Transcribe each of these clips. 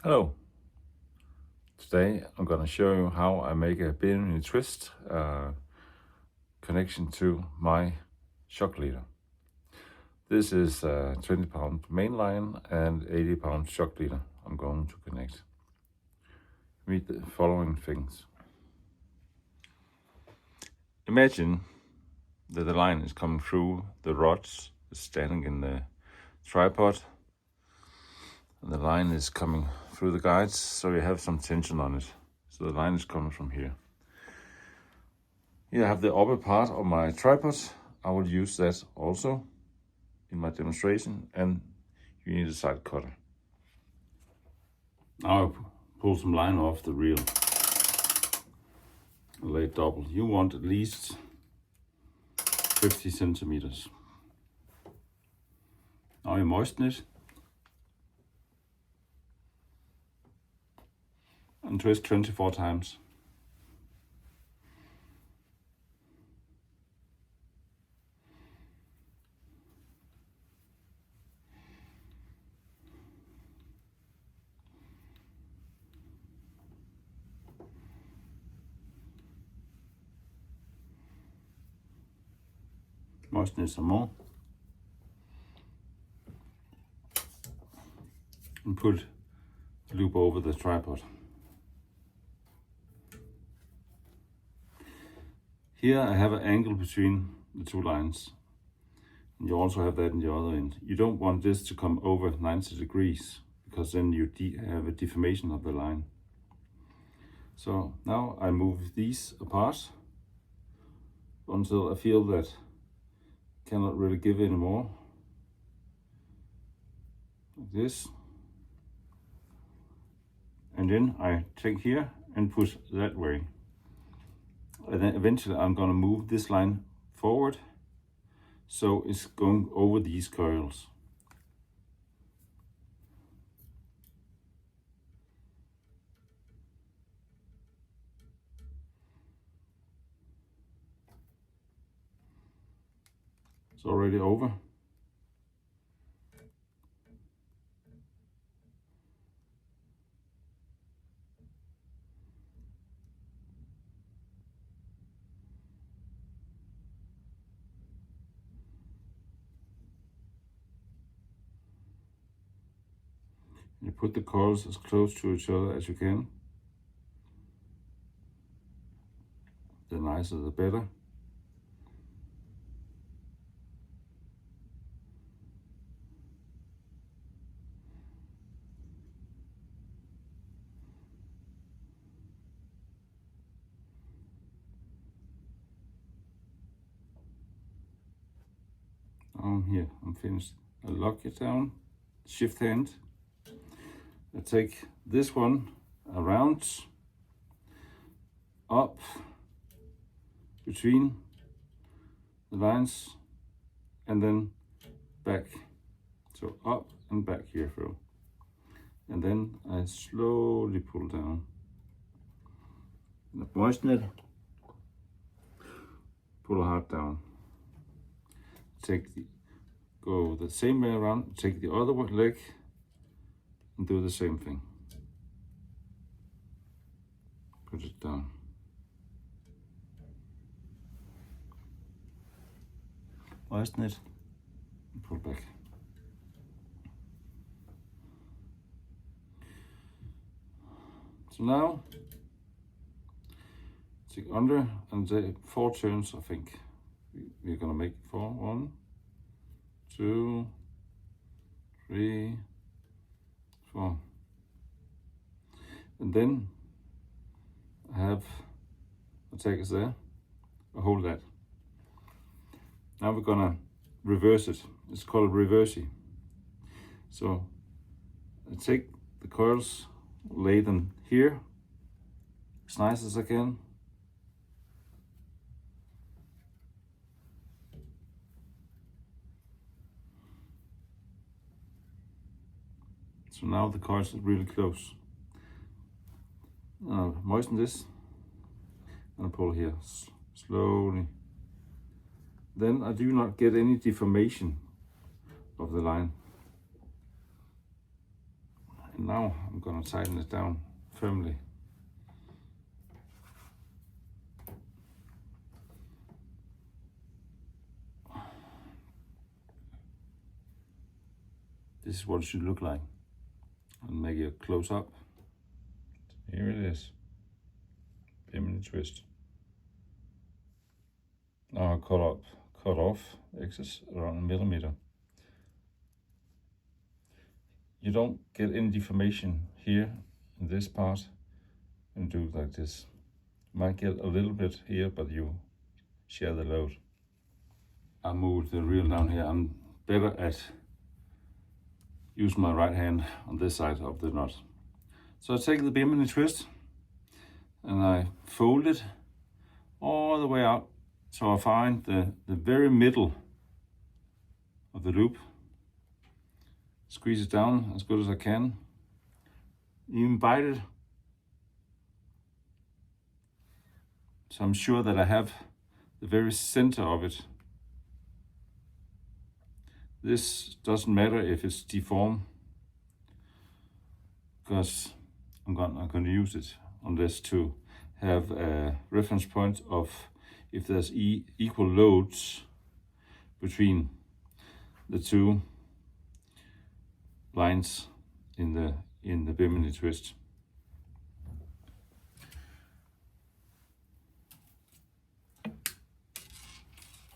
Hello. Today I'm going to show you how I make a Bimini twist connection to my shock leader. This is a 20-pound main line and 80-pound shock leader I'm going to connect. Read the following things. Imagine that the line is coming through the rods standing in the tripod, and the line is coming through the guides, so you have some tension on it. So the line is coming from here. Here I have the upper part of my tripod. I will use that also in my demonstration, and you need a side cutter. Now I pull some line off the reel. Lay it double. You want at least 50 centimeters. Now you moisten it and twist 24 times. Moisten it some more. And put the loop over the tripod. Here I have an angle between the two lines. And you also have that in the other end. You don't want this to come over 90 degrees, because then you have a deformation of the line. So now I move these apart until I feel that I cannot really give anymore. Like this. And then I take here and push that way. And then eventually I'm going to move this line forward, so it's going over these coils. It's already over. You put the coils as close to each other as you can. The nicer the better. Here, I'm finished. I lock it down, shift hand. I take this one around, up, between the lines, and then back. So up and back here through. And then I slowly pull down. Moisten it, pull hard down. Go the same way around, take the other leg and do the same thing. Put it down. Moisten it and pull back. So now take under and the 4 turns, I think. We're gonna make 4. 1, 2, 3, 4. And then I have a take there. I hold that. Now we're gonna reverse it. It's called reversi. So I take the coils, lay them here as nice as I can. So now the coils are really close. Now moisten this and pull here slowly. Then I do not get any deformation of the line. And now I'm going to tighten it down firmly. This is what it should look like. I'll make it close up. Here it is. Bimini twist. Now I'll cut off excess around a millimeter. You don't get any deformation here in this part and do it like this. You might get a little bit here, but you share the load. I moved the reel down here. I'm better at using my right hand on this side of the knot. So I take the Bimini twist and I fold it all the way out. So I find the very middle of the loop, squeeze it down as good as I can, even bite it. So I'm sure that I have the very center of it. This doesn't matter if it's deformed, because I'm going to use it on this to have a reference point of if there's equal loads between the two lines in the Bimini twist.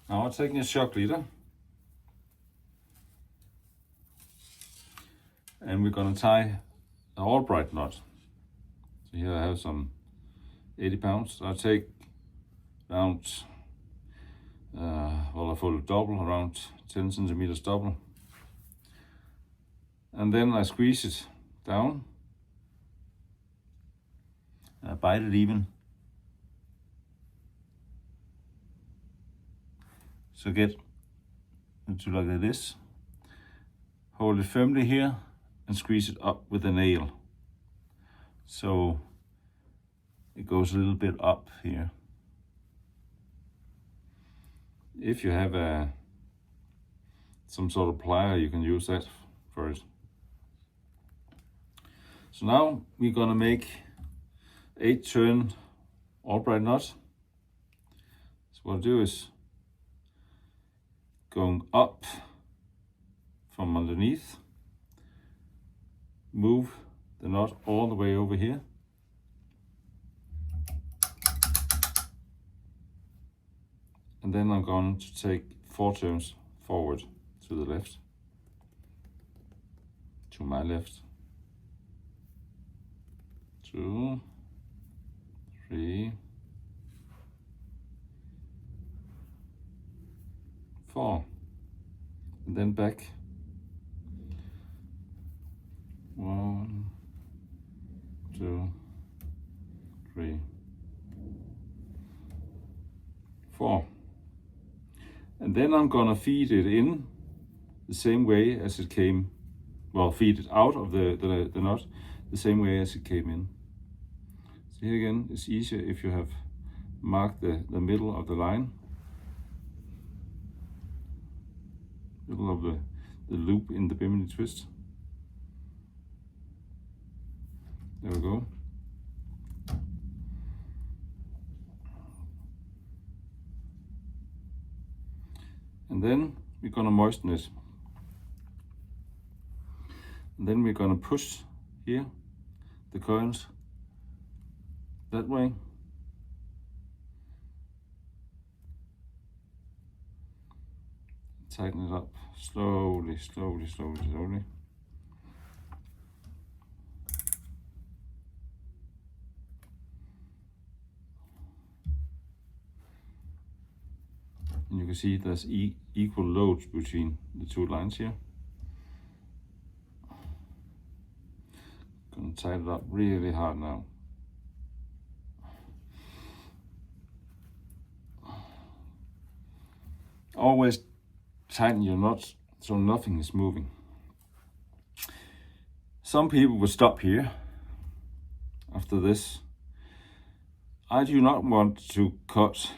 Now I'm taking a shock leader and we're going to tie an Albright knot. So here I have some 80 pounds. I'll take around, I fold it double, around 10 centimeters double. And then I squeeze it down. I bite it even. So get into like this. Hold it firmly here and squeeze it up with a nail. So it goes a little bit up here. If you have some sort of plier, you can use that for it. So now we're gonna make 8-turn Albright knot. So what I'll do is going up from underneath, move the knot all the way over here. And then I'm going to take 4 turns forward to the left, to my left. 2, 3, 4, and then back. 1, 2, 3, 4. And then I'm gonna feed it in the same way as it came, well, feed it out of the knot the same way as it came in. So here again, it's easier if you have marked the middle of the line, middle of the loop in the Bimini twist. There we go. And then we're gonna moisten it. And then we're gonna push here the coils that way. Tighten it up slowly, slowly, slowly, slowly. And you can see there's equal loads between the two lines here. Gonna tighten it up really hard now. Always tighten your knots so nothing is moving. Some people will stop here after this. I do not want to cut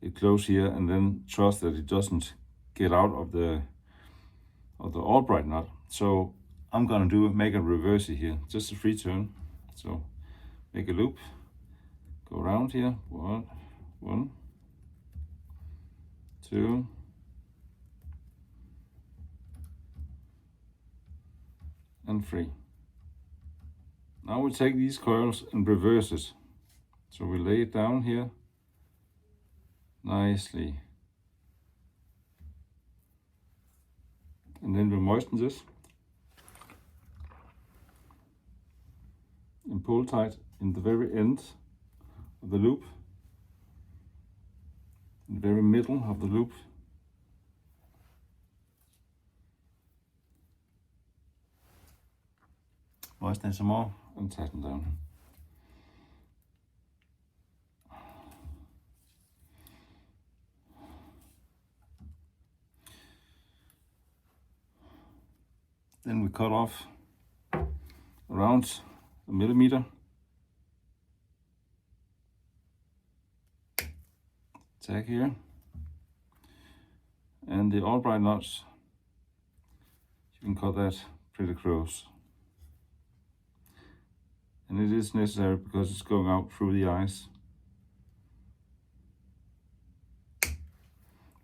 it close here and then trust that it doesn't get out of the Albright knot. So I'm gonna make a reversi here, just a free turn. So make a loop, go around here, one, two, and three. Now we take these coils and reverse it. So we lay it down here nicely. And then we moisten this and pull tight in the very end of the loop, in the very middle of the loop. Moisten it some more and tighten down. Then we cut off around a millimeter. Tag here. And the Albright nuts, you can cut that pretty close. And it is necessary because it's going out through the eyes, through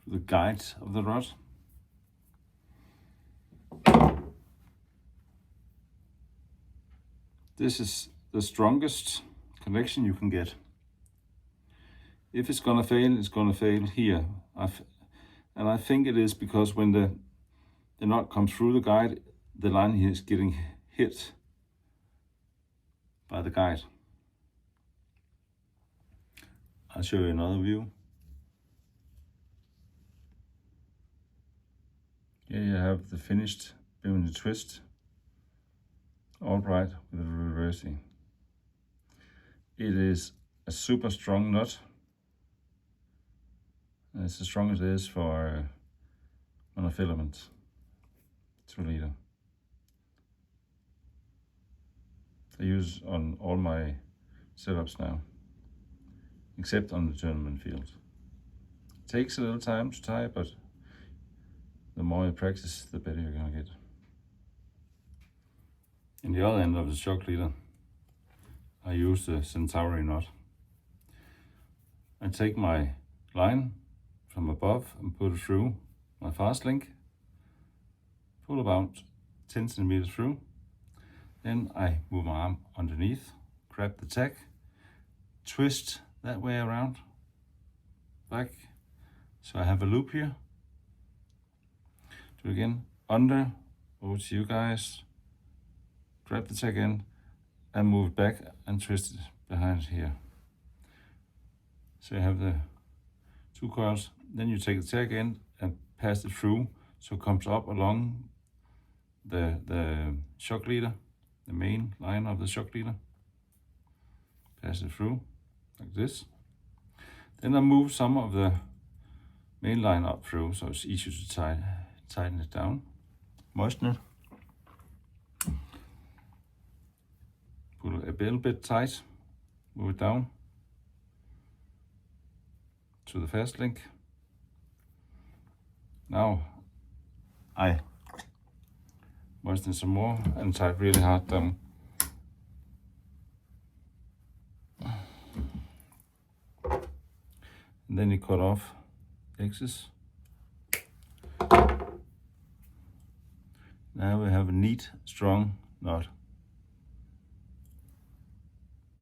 the guides of the rod. This is the strongest connection you can get. If it's gonna fail, it's gonna fail here. And I think it is because when the knot comes through the guide, the line here is getting hit by the guide. I'll show you another view. Here you have the finished Bimini twist, Albright with a reversi. It is a super strong knot. And it's as strong as it is for monofilament 2 liter. I use on all my setups now, except on the tournament field. It takes a little time to tie, but the more you practice, the better you're gonna get. In the other end of the shock leader, I use the centauri knot. I take my line from above and put it through my fast link, pull about 10 centimeters through. Then I move my arm underneath, grab the tack, twist that way around, back. So I have a loop here. Do it again, under, over to you guys, grab the tack in and move it back and twist it behind here. So you have the 2 coils, then you take the tack in and pass it through so it comes up along the shock leader, the main line of the shock leader. Pass it through like this. Then I move some of the main line up through so it's easier to tighten it down. Moisten it. Pull it a little bit tight, move it down to the fast link. Now I moisten some more and tie it really hard down. And then you cut off the excess. Now we have a neat, strong knot.